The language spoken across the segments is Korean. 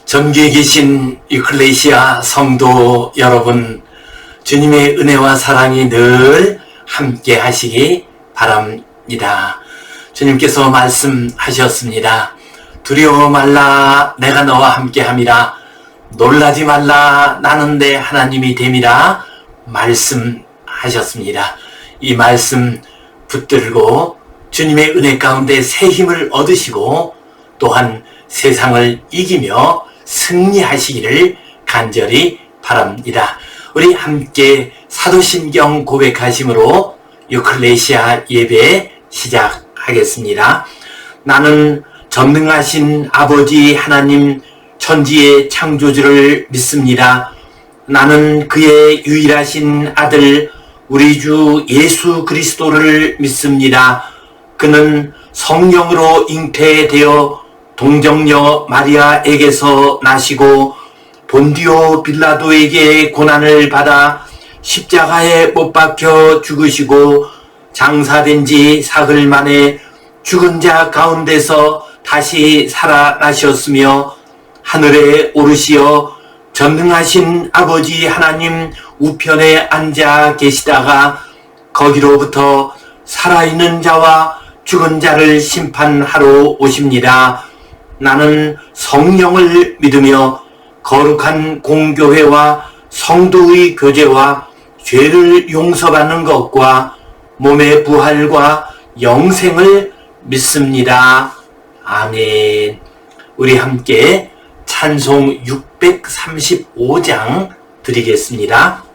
전기에 계신 유클레시아 성도 여러분, 주님의 은혜와 사랑이 늘 함께 하시기 바랍니다. 주님께서 말씀하셨습니다. 두려워 말라, 내가 너와 함께 함이라. 놀라지 말라, 나는 내 하나님이 됨이라 말씀하셨습니다. 이 말씀 붙들고 주님의 은혜 가운데 새 힘을 얻으시고 또한 세상을 이기며 승리하시기를 간절히 바랍니다. 우리 함께 사도신경 고백하심으로 유클레시아 예배 시작하겠습니다. 나는 전능하신 아버지 하나님 천지의 창조주를 믿습니다. 나는 그의 유일하신 아들 우리 주 예수 그리스도를 믿습니다. 그는 성령으로 잉태되어 동정녀 마리아에게서 나시고 본디오 빌라도에게 고난을 받아 십자가에 못 박혀 죽으시고 장사된 지 사흘 만에 죽은 자 가운데서 다시 살아나셨으며 하늘에 오르시어 전능하신 아버지 하나님 우편에 앉아 계시다가 거기로부터 살아있는 자와 죽은 자를 심판하러 오십니다. 나는 성령을 믿으며 거룩한 공교회와 성도의 교제와 죄를 용서받는 것과 몸의 부활과 영생을 믿습니다. 아멘. 우리 함께 찬송 635장 드리겠습니다.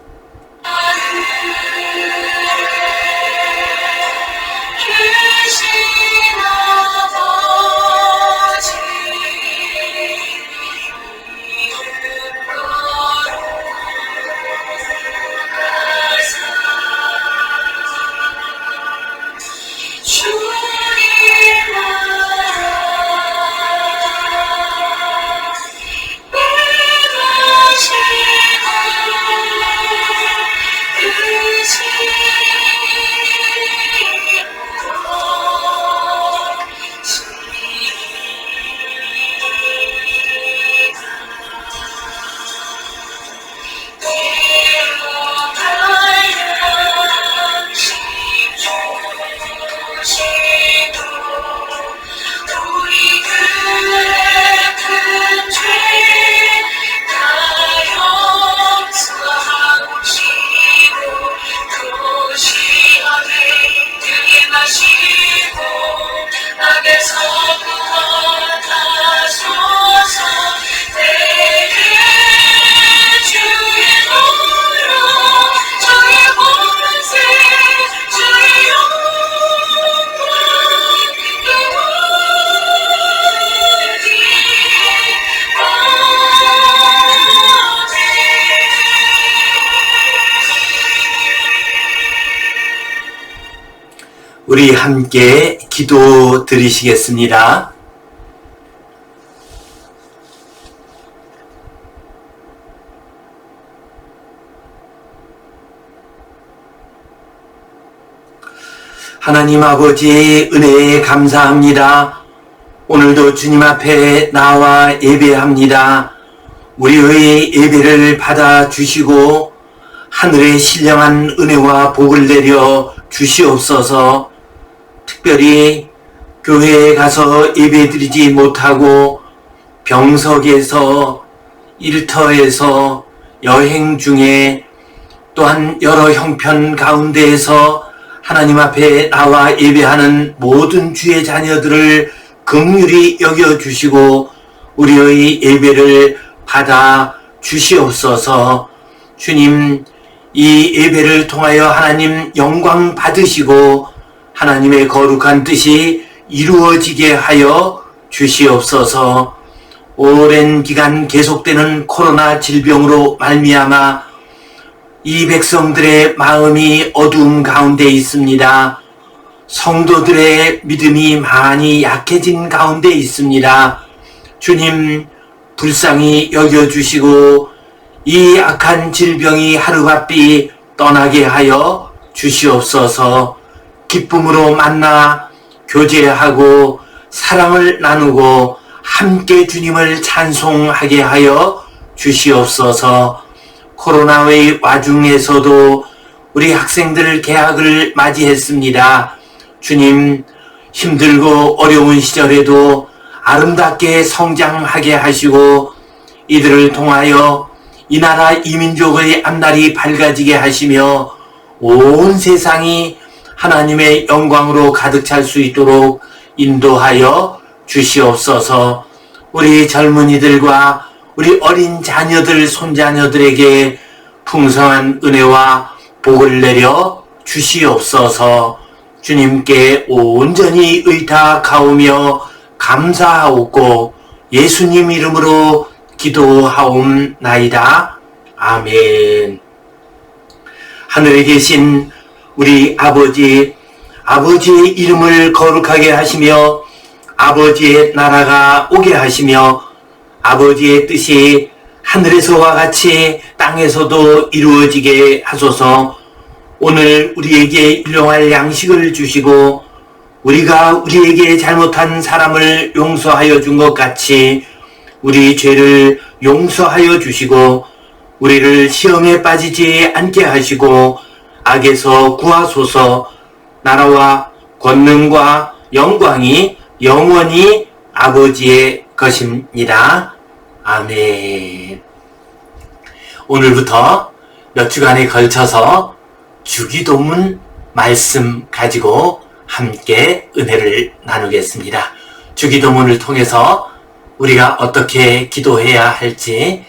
우리 함께 기도 드리시겠습니다. 하나님 아버지 은혜에 감사합니다. 오늘도 주님 앞에 나와 예배합니다. 우리의 예배를 받아주시고 하늘의 신령한 은혜와 복을 내려 주시옵소서. 특별히 교회에 가서 예배드리지 못하고 병석에서 일터에서 여행 중에 또한 여러 형편 가운데에서 하나님 앞에 나와 예배하는 모든 주의 자녀들을 긍휼히 여겨주시고 우리의 예배를 받아 주시옵소서. 주님, 이 예배를 통하여 하나님 영광 받으시고 하나님의 거룩한 뜻이 이루어지게 하여 주시옵소서. 오랜 기간 계속되는 코로나 질병으로 말미암아 이 백성들의 마음이 어두움 가운데 있습니다. 성도들의 믿음이 많이 약해진 가운데 있습니다. 주님, 불쌍히 여겨주시고 이 악한 질병이 하루바삐 떠나게 하여 주시옵소서. 기쁨으로 만나 교제하고 사랑을 나누고 함께 주님을 찬송하게 하여 주시옵소서. 코로나의 와중에서도 우리 학생들 개학을 맞이했습니다. 주님, 힘들고 어려운 시절에도 아름답게 성장하게 하시고 이들을 통하여 이 나라 이 민족의 앞날이 밝아지게 하시며 온 세상이 하나님의 영광으로 가득 찰 수 있도록 인도하여 주시옵소서. 우리 젊은이들과 우리 어린 자녀들, 손자녀들에게 풍성한 은혜와 복을 내려 주시옵소서. 주님께 온전히 의탁하오며 감사하옵고 예수님 이름으로 기도하옵나이다. 아멘. 하늘에 계신 우리 아버지, 아버지의 이름을 거룩하게 하시며 아버지의 나라가 오게 하시며 아버지의 뜻이 하늘에서와 같이 땅에서도 이루어지게 하소서. 오늘 우리에게 일용할 양식을 주시고 우리가 우리에게 잘못한 사람을 용서하여 준 것 같이 우리 죄를 용서하여 주시고 우리를 시험에 빠지지 않게 하시고 악에서 구하소서. 나라와 권능과 영광이 영원히 아버지의 것입니다. 아멘. 오늘부터 몇 주간에 걸쳐서 주기도문 말씀 가지고 함께 은혜를 나누겠습니다. 주기도문을 통해서 우리가 어떻게 기도해야 할지,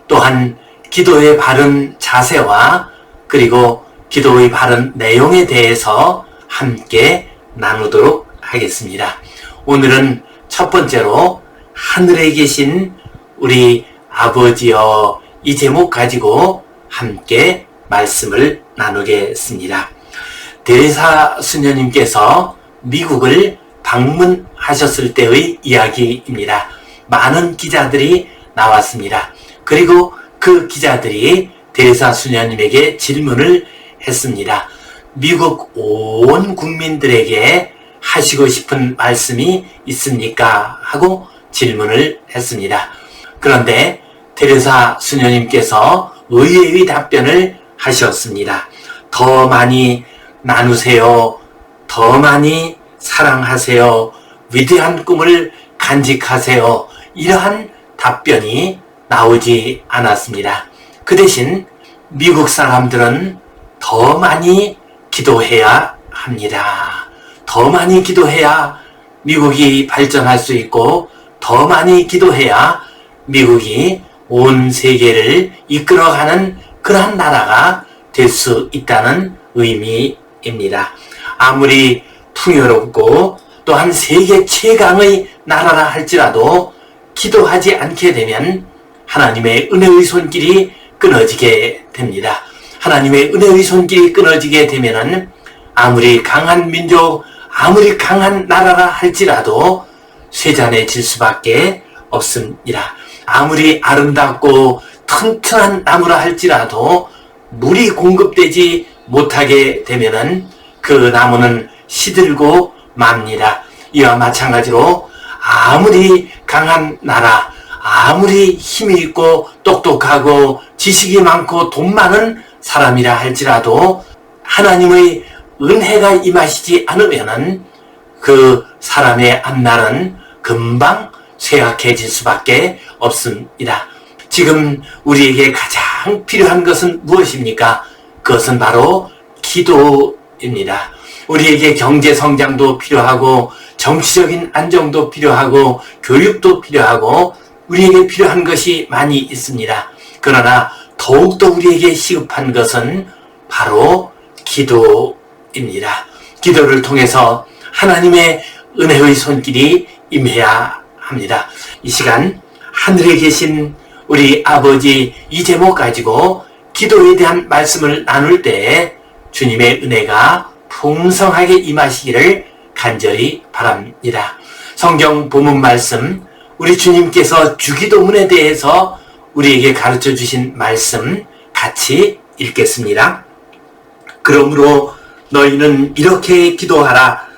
또한 기도의 바른 자세와 그리고 기도의 바른 내용에 대해서 함께 나누도록 하겠습니다. 오늘은 첫 번째로 하늘에 계신 우리 아버지여, 이 제목 가지고 함께 말씀을 나누겠습니다. 데레사 수녀님께서 미국을 방문하셨을 때의 이야기입니다. 많은 기자들이 나왔습니다. 그리고 그 기자들이 데레사 수녀님에게 질문을 했습니다. 미국 온 국민들에게 하시고 싶은 말씀이 있습니까? 하고 질문을 했습니다. 그런데 데레사 수녀님께서 의외의 답변을 하셨습니다. 더 많이 나누세요. 더 많이 사랑하세요. 위대한 꿈을 간직하세요. 이러한 답변이 나오지 않았습니다. 그 대신 미국 사람들은 더 많이 기도해야 합니다. 더 많이 기도해야 미국이 발전할 수 있고 더 많이 기도해야 미국이 온 세계를 이끌어가는 그러한 나라가 될 수 있다는 의미입니다. 아무리 풍요롭고 또한 세계 최강의 나라라 할지라도 기도하지 않게 되면 하나님의 은혜의 손길이 끊어지게 됩니다. 하나님의 은혜의 손길이 끊어지게 되면은 아무리 강한 민족, 아무리 강한 나라라 할지라도 쇠잔해질 수밖에 없습니다. 아무리 아름답고 튼튼한 나무라 할지라도 물이 공급되지 못하게 되면은 그 나무는 시들고 맙니다. 이와 마찬가지로 아무리 강한 나라, 아무리 힘이 있고 똑똑하고 지식이 많고 돈 많은 사람이라 할지라도 하나님의 은혜가 임하시지 않으면은 그 사람의 앞날은 금방 쇠약해질 수밖에 없습니다. 지금 우리에게 가장 필요한 것은 무엇입니까? 그것은 바로 기도입니다. 우리에게 경제 성장도 필요하고 정치적인 안정도 필요하고 교육도 필요하고 우리에게 필요한 것이 많이 있습니다. 그러나 더욱더 우리에게 시급한 것은 바로 기도입니다. 기도를 통해서 하나님의 은혜의 손길이 임해야 합니다. 이 시간 하늘에 계신 우리 아버지, 이 제목 가지고 기도에 대한 말씀을 나눌 때 주님의 은혜가 풍성하게 임하시기를 간절히 바랍니다. 성경 본문 말씀, 우리 주님께서 주기도문에 대해서 우리에게 가르쳐 주신 말씀 같이 읽겠습니다. 그러므로 너희는 이렇게 기도하라.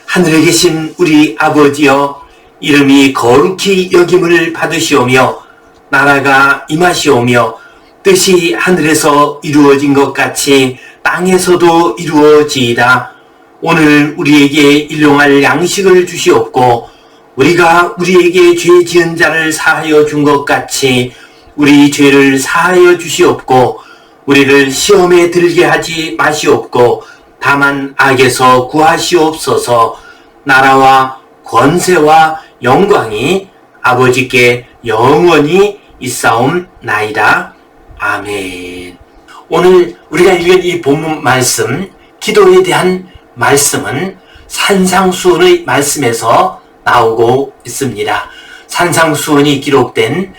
하늘에 계신 우리 아버지여, 이름이 거룩히 여김을 받으시오며 나라가 임하시오며 뜻이 하늘에서 이루어진 것 같이 땅에서도 이루어지이다. 오늘 우리에게 일용할 양식을 주시옵고 우리가 우리에게 죄 지은 자를 사하여 준 것 같이 우리 죄를 사하여 주시옵고 우리를 시험에 들게 하지 마시옵고 다만 악에서 구하시옵소서. 나라와 권세와 영광이 아버지께 영원히 있사옵나이다. 아멘. 오늘 우리가 읽은 이 본문 말씀, 기도에 대한 말씀은 산상수훈의 말씀에서 나오고 있습니다. 산상수훈이 기록된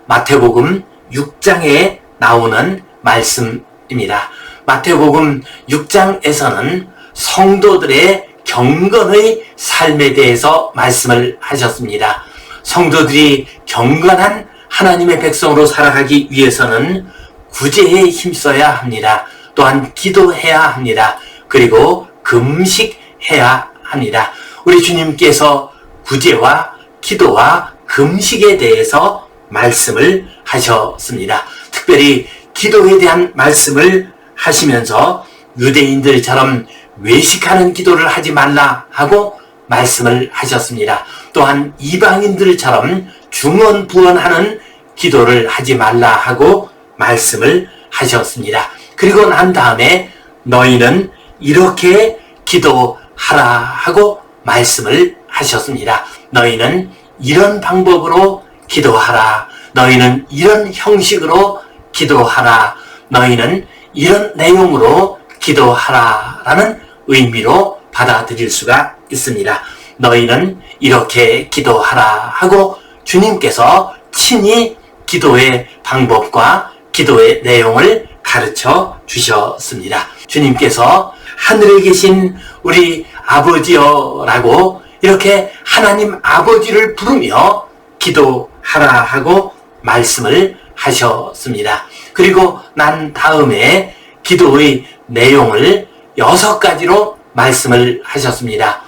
마태복음 6장에 나오는 말씀입니다. 마태복음 6장에서는 성도들의 경건의 삶에 대해서 말씀을 하셨습니다. 성도들이 경건한 하나님의 백성으로 살아가기 위해서는 구제에 힘써야 합니다. 또한 기도해야 합니다. 그리고 금식해야 합니다. 우리 주님께서 구제와 기도와 금식에 대해서 말씀을 하셨습니다. 특별히 기도에 대한 말씀을 하시면서 유대인들처럼 외식하는 기도를 하지 말라 하고 말씀을 하셨습니다. 또한 이방인들처럼 중언부언하는 기도를 하지 말라 하고 말씀을 하셨습니다. 그리고 난 다음에 너희는 이렇게 기도하라 하고 말씀을 하셨습니다. 너희는 이런 방법으로 기도하라. 너희는 이런 형식으로 기도하라. 너희는 이런 내용으로 기도하라 라는 의미로 받아들일 수가 있습니다. 너희는 이렇게 기도하라 하고 주님께서 친히 기도의 방법과 기도의 내용을 가르쳐 주셨습니다. 주님께서 하늘에 계신 우리 아버지여라고 이렇게 하나님 아버지를 부르며 기도하라 하고 말씀을 하셨습니다. 그리고 난 다음에 기도의 내용을 6가지로 말씀을 하셨습니다.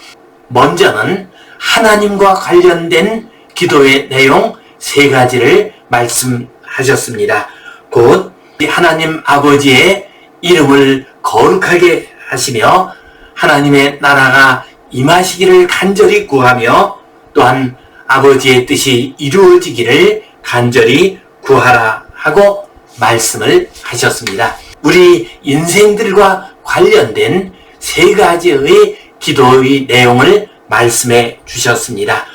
먼저는 하나님과 관련된 기도의 내용 3가지를 말씀하셨습니다. 곧 하나님 아버지의 이름을 거룩하게 하시며 하나님의 나라가 임하시기를 간절히 구하며 또한 아버지의 뜻이 이루어지기를 간절히 구하라 하고 말씀을 하셨습니다. 우리 인생들과 관련된 3가지의 기도의 내용을 말씀해 주셨습니다.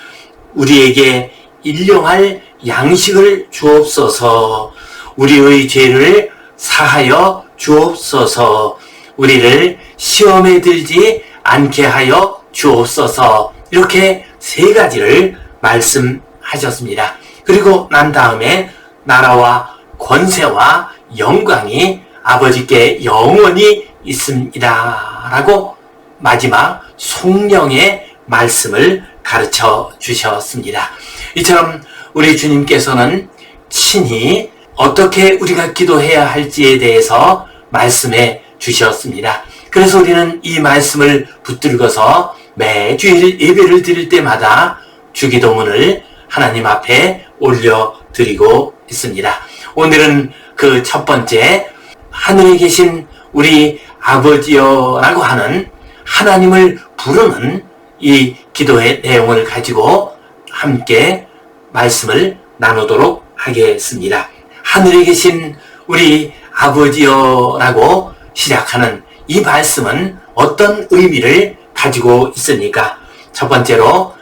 우리에게 일용할 양식을 주옵소서. 우리의 죄를 사하여 주옵소서. 우리를 시험에 들지 않게 하여 주옵소서. 이렇게 3가지를 말씀하셨습니다. 그리고 난 다음에 나라와 권세와 영광이 아버지께 영원히 있습니다 라고 마지막 송령의 말씀을 가르쳐 주셨습니다. 이처럼 우리 주님께서는 친히 어떻게 우리가 기도해야 할지에 대해서 말씀해 주셨습니다. 그래서 우리는 이 말씀을 붙들고서 매주일 예배를 드릴 때마다 주기도문을 하나님 앞에 올려드리고 있습니다. 오늘은 그 첫 번째 하늘에 계신 우리 아버지여라고 하는 하나님을 부르는 이 기도의 내용을 가지고 함께 말씀을 나누도록 하겠습니다. 하늘에 계신 우리 아버지여라고 시작하는 이 말씀은 어떤 의미를 가지고 있습니까? 첫 번째로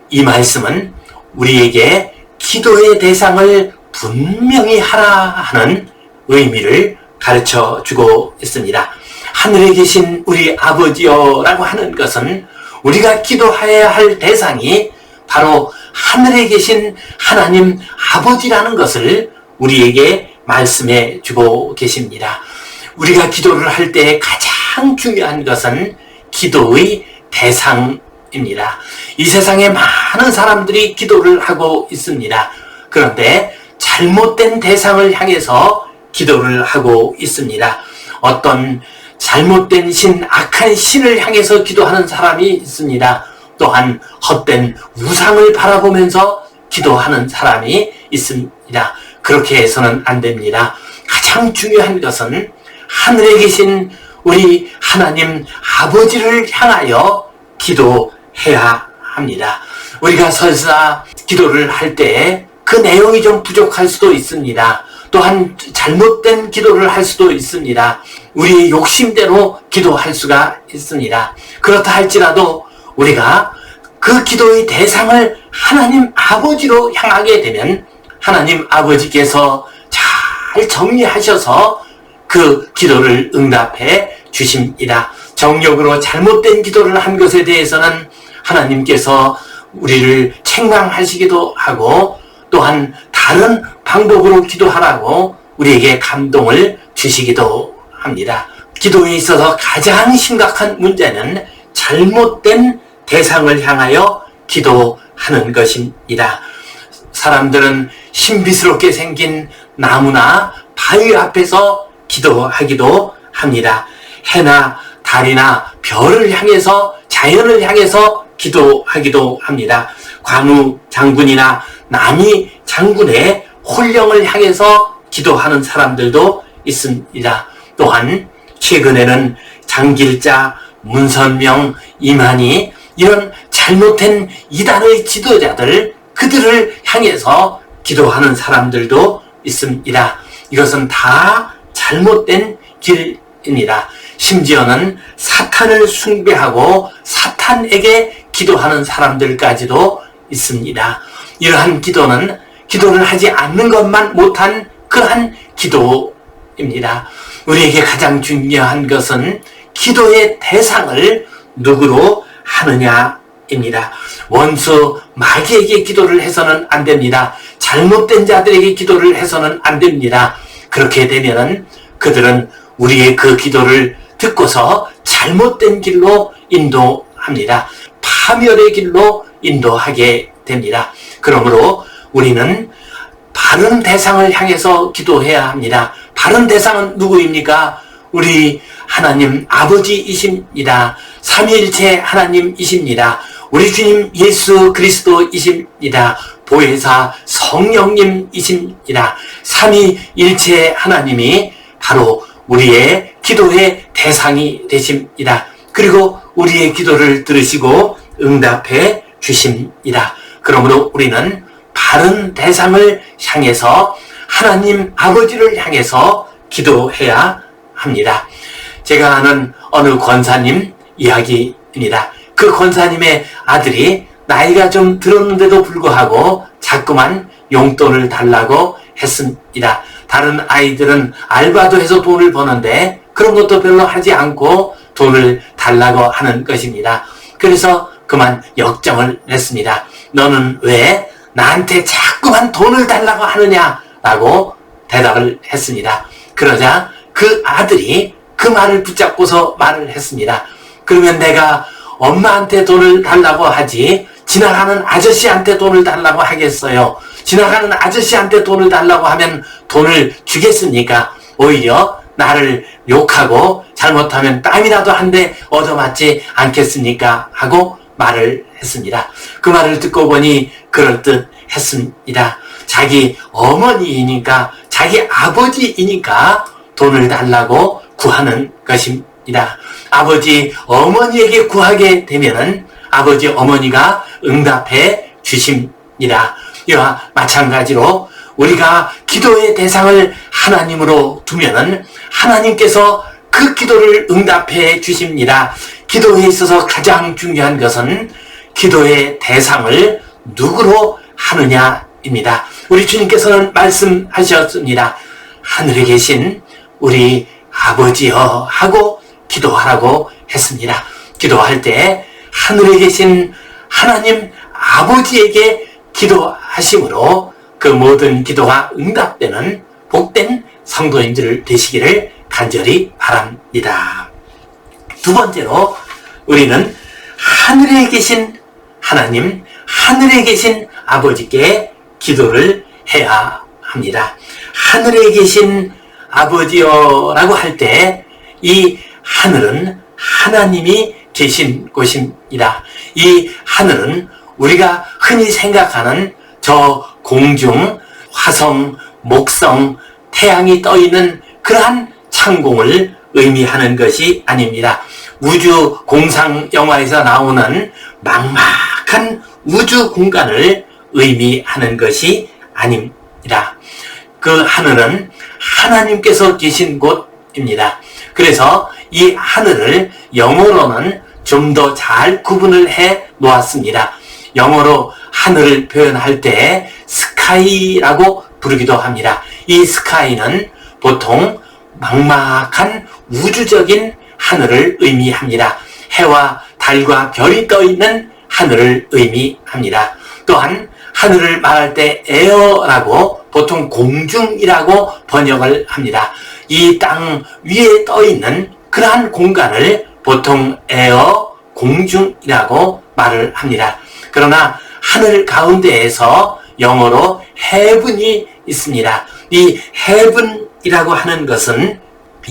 이 말씀은 우리에게 기도의 대상을 분명히 하라 하는 의미를 가르쳐 주고 있습니다. 하늘에 계신 우리 아버지여라고 하는 것은 우리가 기도해야 할 대상이 바로 하늘에 계신 하나님 아버지라는 것을 우리에게 말씀해 주고 계십니다. 우리가 기도를 할 때 가장 중요한 것은 기도의 대상입니다. 이 세상에 많은 사람들이 기도를 하고 있습니다. 그런데 잘못된 대상을 향해서 기도를 하고 있습니다. 어떤 잘못된 신, 악한 신을 향해서 기도하는 사람이 있습니다. 또한 헛된 우상을 바라보면서 기도하는 사람이 있습니다. 그렇게 해서는 안 됩니다. 가장 중요한 것은 하늘에 계신 우리 하나님 아버지를 향하여 기도해야 합니다. 우리가 설사 기도를 할 때 그 내용이 좀 부족할 수도 있습니다. 또한 잘못된 기도를 할 수도 있습니다. 우리의 욕심대로 기도할 수가 있습니다. 그렇다 할지라도 우리가 그 기도의 대상을 하나님 아버지로 향하게 되면 하나님 아버지께서 잘 정리하셔서 그 기도를 응답해 주십니다. 정력으로 잘못된 기도를 한 것에 대해서는 하나님께서 우리를 책망하시기도 하고 또한 다른 방법으로 기도하라고 우리에게 감동을 주시기도 합니다. 기도에 있어서 가장 심각한 문제는 잘못된 대상을 향하여 기도하는 것입니다. 사람들은 신비스럽게 생긴 나무나 바위 앞에서 기도하기도 합니다. 해나 달이나 별을 향해서 자연을 향해서 기도하기도 합니다. 관우 장군이나 남이 장군의 홀령을 향해서 기도하는 사람들도 있습니다. 또한 최근에는 장길자, 문선명, 이만희 이런 잘못된 이단의 지도자들 그들을 향해서 기도하는 사람들도 있습니다. 이것은 다 잘못된 길입니다. 심지어는 사탄을 숭배하고 사탄에게 기도하는 사람들까지도 있습니다. 이러한 기도를 하지 않는 것만 못한 그러한 기도입니다. 우리에게 가장 중요한 것은 기도의 대상을 누구로 하느냐입니다. 원수 마귀에게 기도를 해서는 안 됩니다. 잘못된 자들에게 기도를 해서는 안 됩니다. 그렇게 되면은 그들은 우리의 그 기도를 듣고서 잘못된 길로 인도합니다. 파멸의 길로 인도하게 됩니다. 그러므로 우리는 바른 대상을 향해서 기도해야 합니다. 바른 대상은 누구입니까? 우리 하나님 아버지이십니다. 삼위일체 하나님이십니다. 우리 주님 예수 그리스도이십니다. 보혜사 성령님이십니다. 삼위일체 하나님이 바로 우리의 기도의 대상이 되십니다. 그리고 우리의 기도를 들으시고 응답해 주십니다. 그러므로 우리는 바른 대상을 향해서 하나님 아버지를 향해서 기도해야 합니다. 제가 아는 어느 권사님 이야기입니다. 그 권사님의 아들이 나이가 좀 들었는데도 불구하고 자꾸만 용돈을 달라고 했습니다. 다른 아이들은 알바도 해서 돈을 버는데 그런 것도 별로 하지 않고 돈을 달라고 하는 것입니다. 그래서 그만 역정을 냈습니다. 너는 왜 나한테 자꾸만 돈을 달라고 하느냐라고 대답을 했습니다. 그러자 그 아들이 그 말을 붙잡고서 말을 했습니다. 그러면 내가 엄마한테 돈을 달라고 하지 지나가는 아저씨한테 돈을 달라고 하겠어요? 지나가는 아저씨한테 돈을 달라고 하면 돈을 주겠습니까? 오히려 나를 욕하고 잘못하면 땀이라도 한 대 얻어맞지 않겠습니까? 하고 말을 했습니다. 그 말을 듣고 보니 그럴듯 했습니다. 자기 어머니이니까 자기 아버지이니까 돈을 달라고 구하는 것입니다. 아버지 어머니에게 구하게 되면은 아버지 어머니가 응답해 주십니다. 이와 마찬가지로 우리가 기도의 대상을 하나님으로 두면은 하나님께서 그 기도를 응답해 주십니다. 기도에 있어서 가장 중요한 것은 기도의 대상을 누구로 하느냐입니다. 우리 주님께서는 말씀하셨습니다. 하늘에 계신 우리 아버지여 하고 기도하라고 했습니다. 기도할 때 하늘에 계신 하나님 아버지에게 기도하심으로 그 모든 기도가 응답되는 복된 성도님들 되시기를 간절히 바랍니다. 두 번째로 우리는 하늘에 계신 하나님, 하늘에 계신 아버지께 기도를 해야 합니다. 하늘에 계신 아버지여라고 할 때 이 하늘은 하나님이 계신 곳입니다. 이 하늘은 우리가 흔히 생각하는 저 공중, 화성, 목성, 태양이 떠있는 그러한 창공을 의미하는 것이 아닙니다. 우주 공상 영화에서 나오는 막막한 우주 공간을 의미하는 것이 아닙니다. 그 하늘은 하나님께서 계신 곳입니다. 그래서 이 하늘을 영어로는 좀 더 잘 구분을 해 놓았습니다. 영어로 하늘을 표현할 때 스카이라고 부르기도 합니다. 이 스카이는 보통 막막한 우주적인 하늘을 의미합니다. 해와 달과 별이 떠있는 하늘을 의미합니다. 또한 하늘을 말할 때 에어라고 보통 공중이라고 번역을 합니다. 이 땅 위에 떠있는 그러한 공간을 보통 에어, 공중이라고 말을 합니다. 그러나 하늘 가운데에서 영어로 heaven이 있습니다. 이 heaven이라고 하는 것은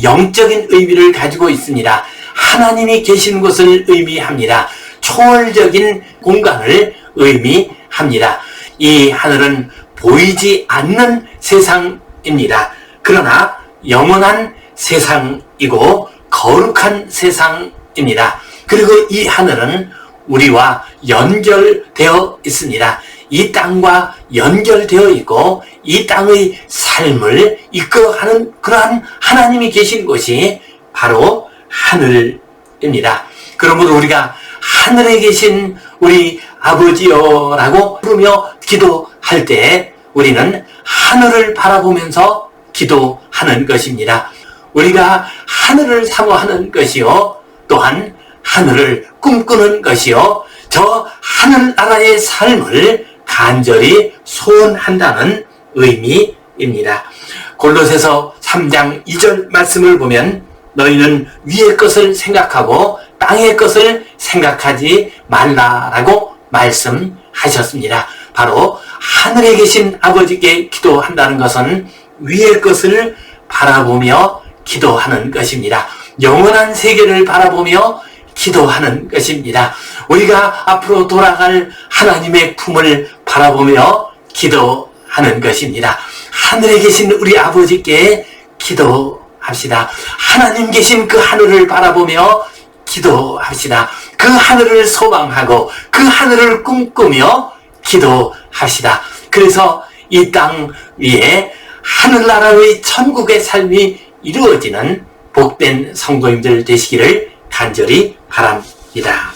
영적인 의미를 가지고 있습니다. 하나님이 계신 곳을 의미합니다. 초월적인 공간을 의미합니다. 이 하늘은 보이지 않는 세상입니다. 그러나 영원한 세상이고 거룩한 세상입니다. 그리고 이 하늘은 우리와 연결되어 있습니다. 이 땅과 연결되어 있고 이 땅의 삶을 이끌어가는 그러한 하나님이 계신 곳이 바로 하늘입니다. 그러므로 우리가 하늘에 계신 우리 아버지여라고 부르며 기도할 때 우리는 하늘을 바라보면서 기도하는 것입니다. 우리가 하늘을 사모하는 것이요 또한 하늘을 꿈꾸는 것이요 저 하늘나라의 삶을 간절히 소원한다는 의미입니다. 골로새서 3장 2절 말씀을 보면 너희는 위의 것을 생각하고 땅의 것을 생각하지 말라라고 말씀하셨습니다. 바로 하늘에 계신 아버지께 기도한다는 것은 위의 것을 바라보며 기도하는 것입니다. 영원한 세계를 바라보며 기도하는 것입니다. 우리가 앞으로 돌아갈 하나님의 품을 바라보며 기도하는 것입니다. 하늘에 계신 우리 아버지께 기도합시다. 하나님 계신 그 하늘을 바라보며 기도합시다. 그 하늘을 소망하고 그 하늘을 꿈꾸며 기도합시다. 그래서 이 땅 위에 하늘나라의 천국의 삶이 이루어지는 복된 성도님들 되시기를 간절히 바랍니다.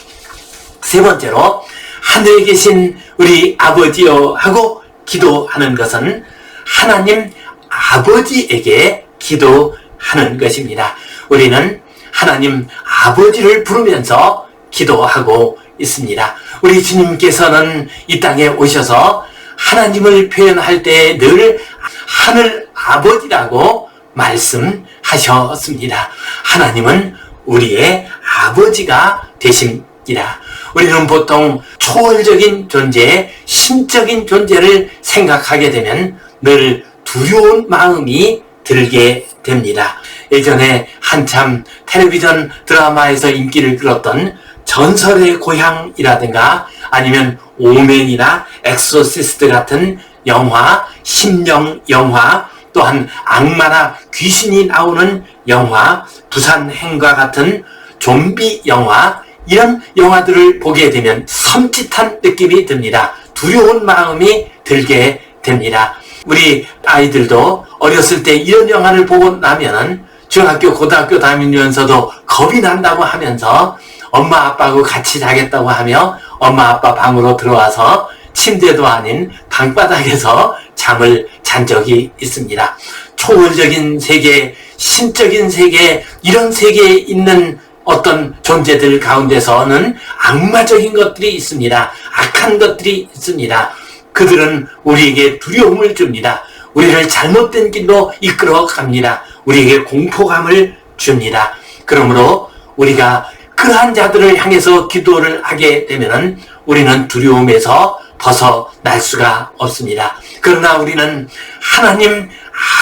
세 번째로 하늘에 계신 우리 아버지여 하고 기도하는 것은 하나님 아버지에게 기도하는 것입니다. 우리는 하나님 아버지를 부르면서 기도하고 있습니다. 우리 주님께서는 이 땅에 오셔서 하나님을 표현할 때 늘 하늘 아버지라고 말씀하셨습니다. 하나님은 우리의 아버지가 되십니다. 우리는 보통 초월적인 존재, 신적인 존재를 생각하게 되면 늘 두려운 마음이 들게 됩니다. 예전에 한참 텔레비전 드라마에서 인기를 끌었던 전설의 고향이라든가 아니면 오맨이나 엑소시스트 같은 영화, 심령 영화, 또한 악마나 귀신이 나오는 영화, 부산행과 같은 좀비 영화, 이런 영화들을 보게 되면 섬찟한 느낌이 듭니다. 두려운 마음이 들게 됩니다. 우리 아이들도 어렸을 때 이런 영화를 보고 나면은 중학교, 고등학교 다니면서도 겁이 난다고 하면서 엄마 아빠하고 같이 자겠다고 하며 엄마 아빠 방으로 들어와서 침대도 아닌 방바닥에서 잠을 잔 적이 있습니다. 초월적인 세계, 신적인 세계, 이런 세계에 있는 어떤 존재들 가운데서는 악마적인 것들이 있습니다. 악한 것들이 있습니다. 그들은 우리에게 두려움을 줍니다. 우리를 잘못된 길로 이끌어 갑니다. 우리에게 공포감을 줍니다. 그러므로 우리가 그러한 자들을 향해서 기도를 하게 되면은 우리는 두려움에서 벗어날 수가 없습니다. 그러나 우리는 하나님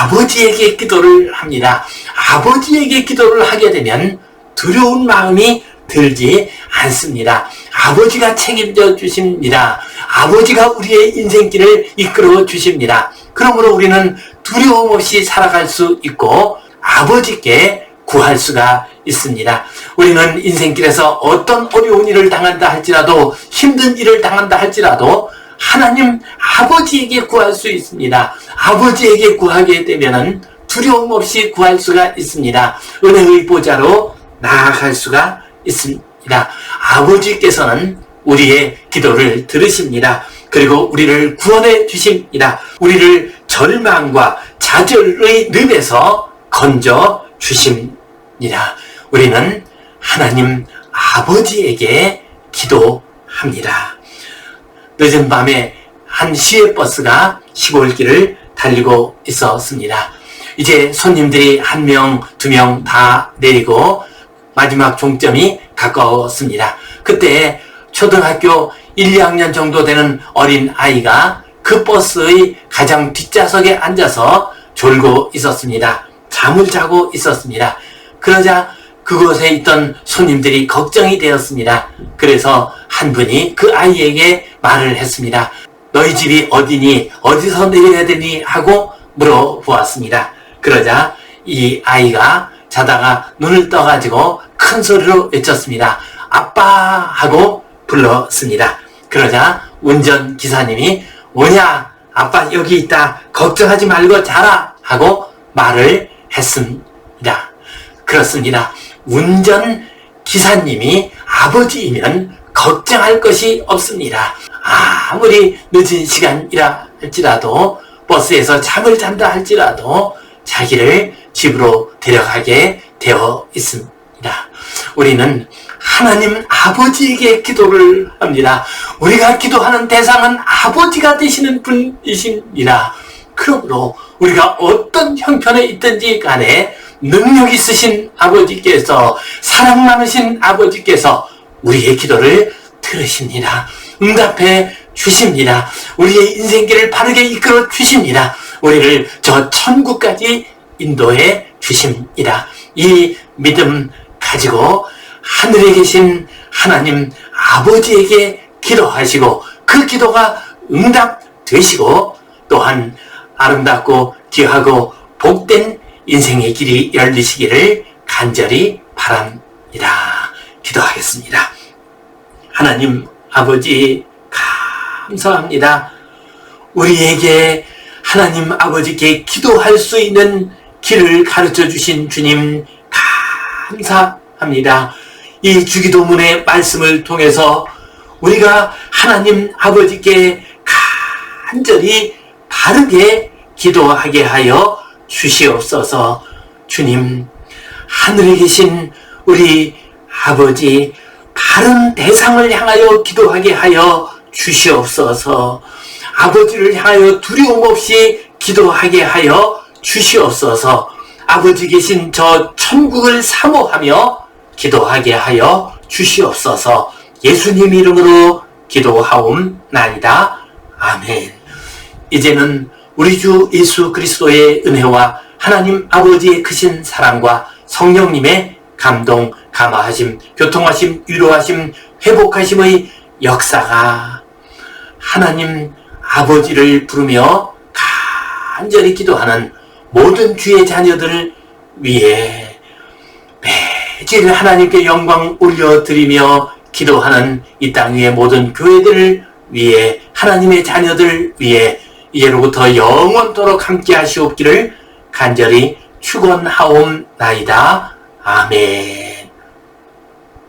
아버지에게 기도를 합니다. 아버지에게 기도를 하게 되면 두려운 마음이 들지 않습니다. 아버지가 책임져 주십니다. 아버지가 우리의 인생길을 이끌어 주십니다. 그러므로 우리는 두려움 없이 살아갈 수 있고 아버지께 구할 수가 있습니다. 우리는 인생길에서 어떤 어려운 일을 당한다 할지라도, 힘든 일을 당한다 할지라도 하나님 아버지에게 구할 수 있습니다. 아버지에게 구하게 되면은 두려움 없이 구할 수가 있습니다. 은혜의 보좌로 나아갈 수가 있습니다. 아버지께서는 우리의 기도를 들으십니다. 그리고 우리를 구원해 주십니다. 우리를 절망과 좌절의 늪에서 건져 주십니다. 우리는 하나님 아버지에게 기도합니다. 늦은 밤에 한 시외버스가 시골길을 달리고 있었습니다. 이제 손님들이 1명, 2명 다 내리고 마지막 종점이 가까웠습니다. 그때 초등학교 1, 2학년 정도 되는 어린 아이가 그 버스의 가장 뒷좌석에 앉아서 졸고 있었습니다. 잠을 자고 있었습니다. 그러자 그곳에 있던 손님들이 걱정이 되었습니다. 그래서 한 분이 그 아이에게 말을 했습니다. 너희 집이 어디니? 어디서 내려야 되니? 하고 물어보았습니다. 그러자 이 아이가 자다가 눈을 떠가지고 큰 소리로 외쳤습니다. 아빠! 하고 불렀습니다. 그러자 운전기사님이 뭐냐? 아빠 여기 있다. 걱정하지 말고 자라! 하고 말을 했습니다. 그렇습니다. 운전기사님이 아버지이면 걱정할 것이 없습니다. 아무리 늦은 시간이라 할지라도 버스에서 잠을 잔다 할지라도 자기를 집으로 데려가게 되어 있습니다. 우리는 하나님 아버지에게 기도를 합니다. 우리가 기도하는 대상은 아버지가 되시는 분이십니다. 그러므로 우리가 어떤 형편에 있든지 간에 능력 있으신 아버지께서, 사랑 많으신 아버지께서 우리의 기도를 들으십니다. 응답해 주십니다. 우리의 인생길을 바르게 이끌어 주십니다. 우리를 저 천국까지 인도해 주십니다. 이 믿음 가지고 하늘에 계신 하나님 아버지에게 기도하시고 그 기도가 응답되시고 또한 아름답고 귀하고 복된 인생의 길이 열리시기를 간절히 바랍니다. 기도하겠습니다. 하나님 아버지 감사합니다. 우리에게 하나님 아버지께 기도할 수 있는 길을 가르쳐 주신 주님 감사합니다. 이 주기도문의 말씀을 통해서 우리가 하나님 아버지께 간절히 바르게 기도하게 하여 주시옵소서. 주님, 하늘에 계신 우리 아버지, 바른 대상을 향하여 기도하게 하여 주시옵소서. 아버지를 향하여 두려움 없이 기도하게 하여 주시옵소서. 아버지 계신 저 천국을 사모하며 기도하게 하여 주시옵소서. 예수님 이름으로 기도하옵나이다. 아멘. 이제는 우리 주 예수 그리스도의 은혜와 하나님 아버지의 크신 사랑과 성령님의 감동, 감화하심, 교통하심, 위로하심, 회복하심의 역사가 하나님 아버지를 부르며 간절히 기도하는 모든 주의 자녀들을 위해 매일 하나님께 영광 올려드리며 기도하는 이 땅 위의 모든 교회들을 위해, 하나님의 자녀들 위해 이제로부터 영원토록 함께 하시옵기를 간절히 축원하옵나이다. 아멘.